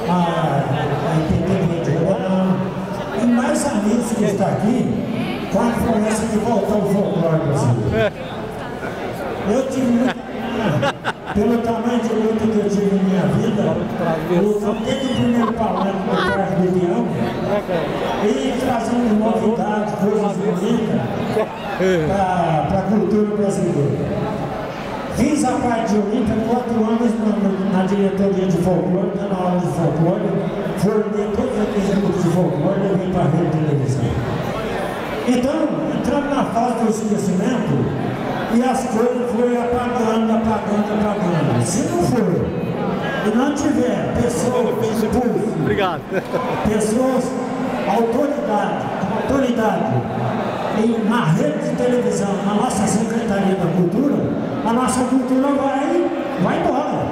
a IPTV de Roraima, e mais amigos que estão aqui, com a promessa de voltar ao folclore brasileiro. Eu tive muita pena, pelo tamanho de luta que eu tive em minha vida, eu desde o primeiro palanque do Parque do Leão, e trazendo novidades, coisas bonitas para a cultura brasileira. Fiz a parte de Olímpia 4 anos na diretoria de folclore, dando aula de folclore, formei todos aqueles grupos de folclore e levei para a rede de televisão. Então, entramos na fase do esquecimento e as coisas foram apagando. Se não for e não tiver pessoas, obrigado, pessoas, autoridade na rede de televisão, na nossa Secretaria da Cultura, a nossa cultura vai embora.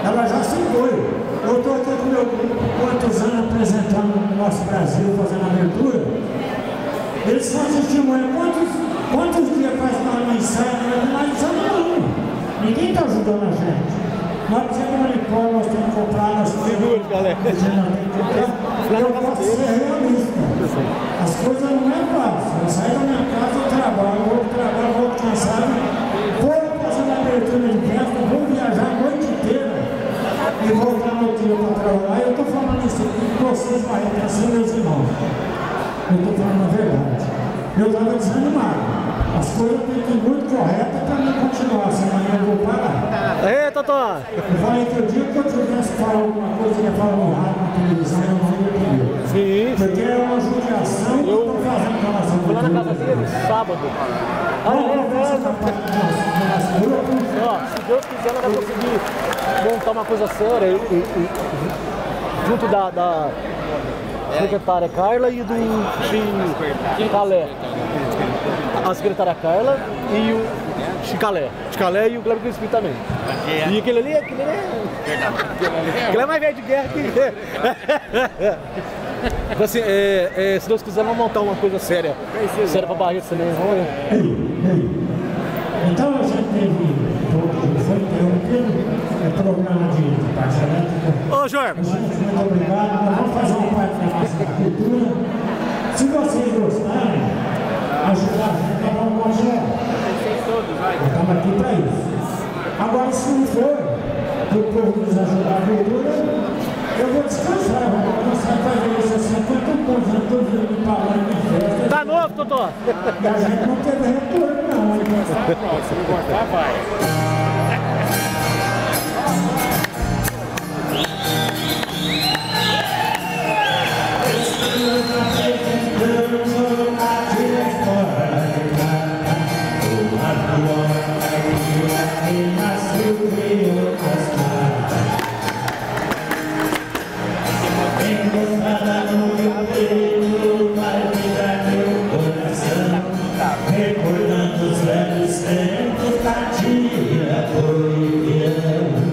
Ela já se foi. Eu estou aqui com o meu grupo, quantos anos apresentando o nosso Brasil, fazendo abertura. Eles são testemunhas. Quantos dias faz uma ensaio? Não. Ninguém está ajudando a gente. Nós precisamos de uniforme, nós temos que comprar, nós temos galera. Eu posso ser realista. As coisas não é fácil. Eu saio da minha casa, eu trabalho, vou cansado, vou fazer uma abertura de festa, vou viajar a noite inteira e voltar no dia para trabalhar. Eu estou falando isso aqui com vocês, para ser meus irmãos. Eu estou falando a verdade. Eu estava desanimado. As coisas têm que ir muito corretas para mim continuar, senão eu vou parar. Ei, Totó! Eu falei que o dia que eu tivesse falado alguma coisa, eu ia falar no rádio, na televisão, eu não ia entender. Sim. Porque é uma judiação que eu estou fazendo com a nossa Fui lá na casa dele, sábado. Ó, se Deus quiser, ela vai conseguir montar uma coisa séria. Junto da secretária Carla e do Chicalé. A secretária Carla e o Chicalé e o Cleber Crispim também. E aquele ali é mais velho de guerra que então, assim, se Deus quiser, vamos montar uma coisa séria pra Barreto também. Então a gente teve foi interrompido programa de parte elétrica. Ô, Jorge! Muito obrigado. Nós vamos fazer uma parte da nossa cultura. Se vocês gostarem, ajudar a gente a dar um projeto. Estamos aqui para isso. Agora, se não for, que o povo nos ajudar a cultura, eu vou descansar. Eu vou começar a fazer isso assim. Quanto tempo já estou vendo falando de festa. Tá novo, Totó? E a gente não teve retorno, não. Se não gostar, vai. Recordando os velhos tempos da tia Boliviana.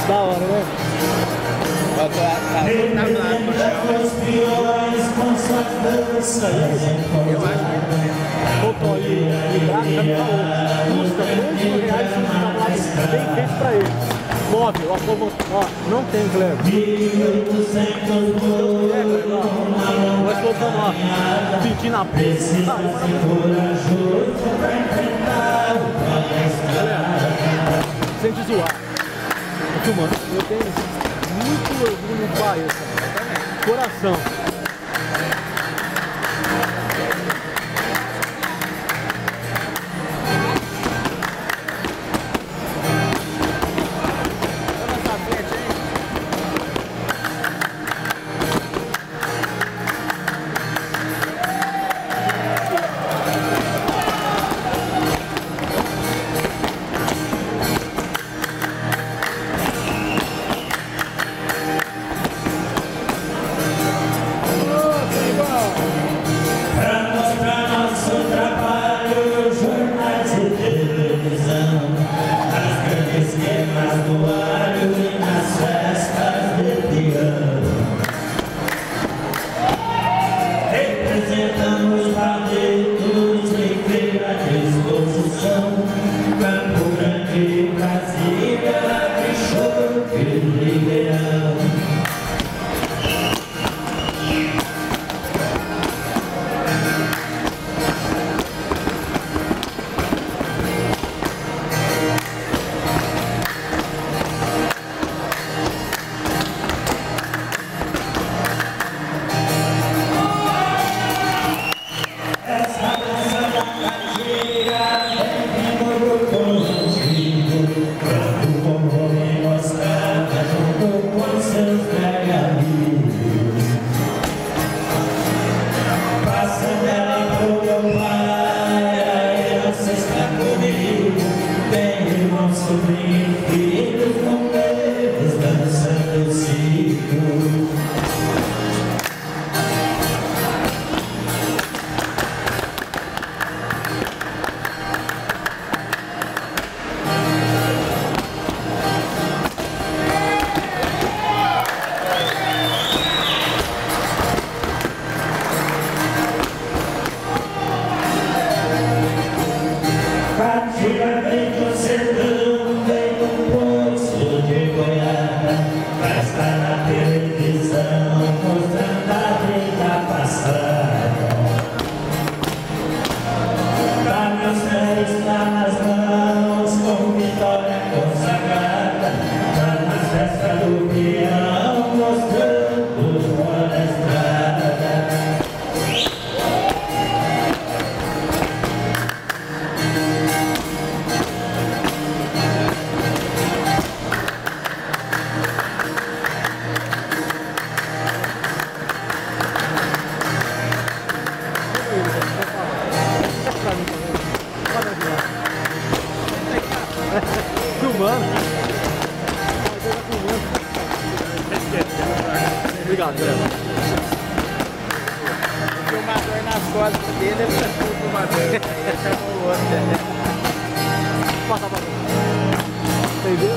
Da hora, né? Os piores com suas danças. Totó e Graça me falou, custa R$12 bem feito pra ele. 9, eu acho que eu vou... Ó, não tem, Cleber. Nós colocamos lá, pedindo a pista. Galera, sem te zoar. Tô filmando, eu tenho muito orgulho no pai, coração. As grandes guerras do ar e Obrigado, galera. O filmador nas costas dele, ele é o filmador. Ele chamou o outro. Passa pra mim. Entendeu?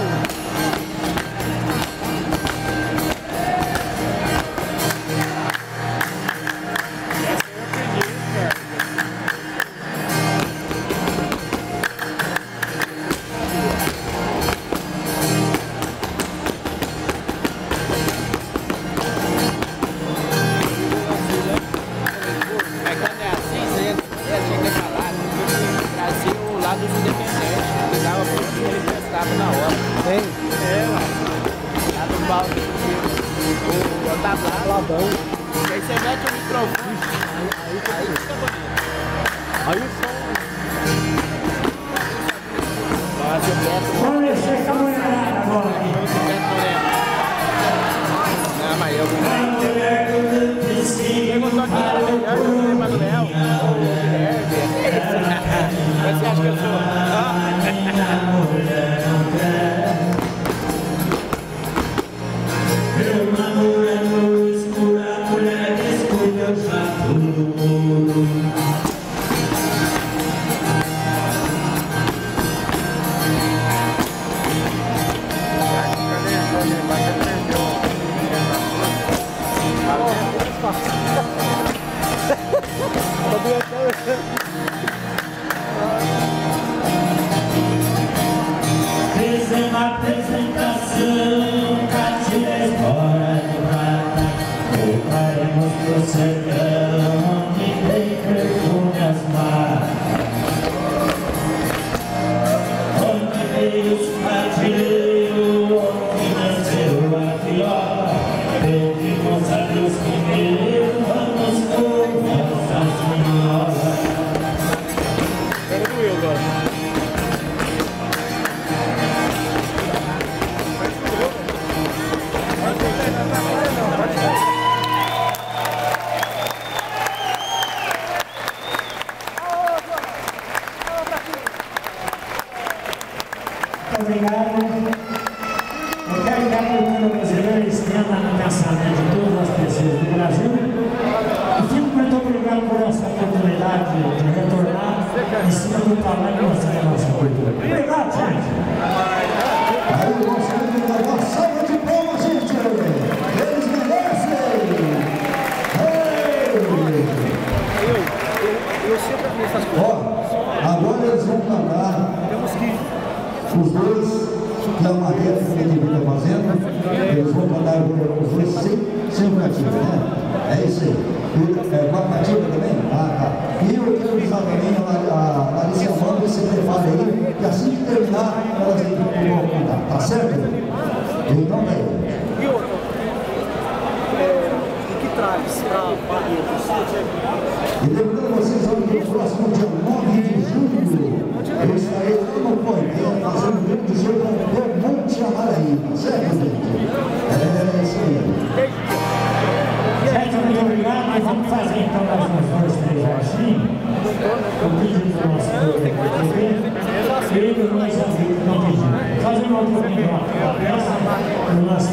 Aí você mete o microfone, aí fica bonito. Aí o som. Mas eu peço. Vamos mexer com a mulherada agora. Não, mas eu perguntou aqui, era melhor que o Lema do Léo. Mas você acha que eu sou? da maneira que ele está fazendo, eles vão mandar os dois sem o cativo, né? É isso aí. Com a cativa também? Ah, tá. E eu quero avisar também a Larissa Amanda, você prepara aí, que assim que terminar, elas vão contar. Tá certo? Então, daí. E outra, o que traz para Barretos? E lembrando vocês, olha que o próximo dia 9 de julho, eu estarei lá no Pointer, fazendo um grande jogo com Monte Amaraí, certo, gente? É isso aí. Gente, muito obrigado. Vamos fazer então mais uns 2, 3 assim. O vídeo do nosso programa de TV. Ele e os meus amigos não pediram. Fazer uma peça do nosso